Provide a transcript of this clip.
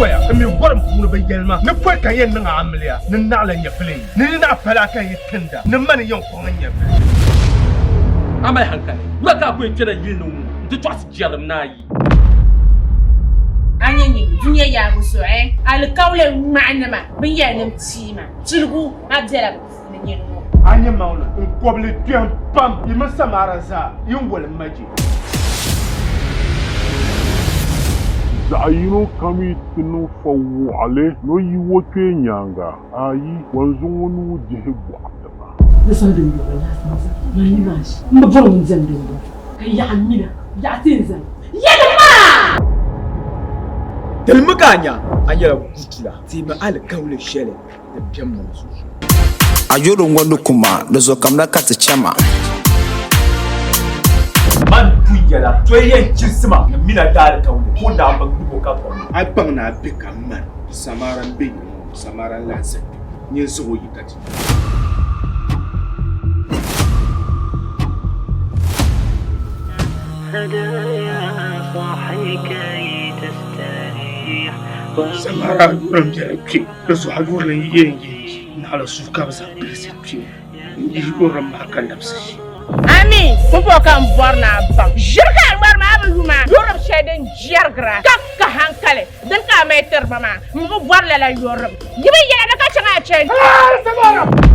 foya mi waram puuni bi yɛlima ni pɔi kan yɛn niŋ amiliya ni naɣala nyɛ fili ni naɣa pala kan yi tinda ni mani yɛn kɔŋ nyɛ fili amai hankali wula ka ko kira yin nu ti twas jaram na yi anya ni dunya ya go so al kawle ma'nama bin ya nam tima tilgu abdala ni yin anya mawla in kobli tuyan pam yi min samara za yin wal maji Zaayino kami tinu fawale no yi wote nyanga ayi wanzungunu jehe bwataba. Nasa dungo la nasa na nimash mbaro nzandungo ya amina ya tinza ya dama Delmuganya anyala kutula tima al kawle shele da biyan mu su ayoron wani kuma da zo kamna kata chama man tuyala to yen kisma na mina dal kawle ko da ban ko ka ko ai ban na bi kamman samaran bi samaran lansa yin so yi tati samara ran jarabki da su hajurin yin na hala su ka ba sa perception yi goran ma kan nafsi ami popo kan borna bam jirga bar ma abuma yoram sheden jergra ka hankale dan ka mai ter mama mu borla la yoram yibe yana da ka cin a ce samara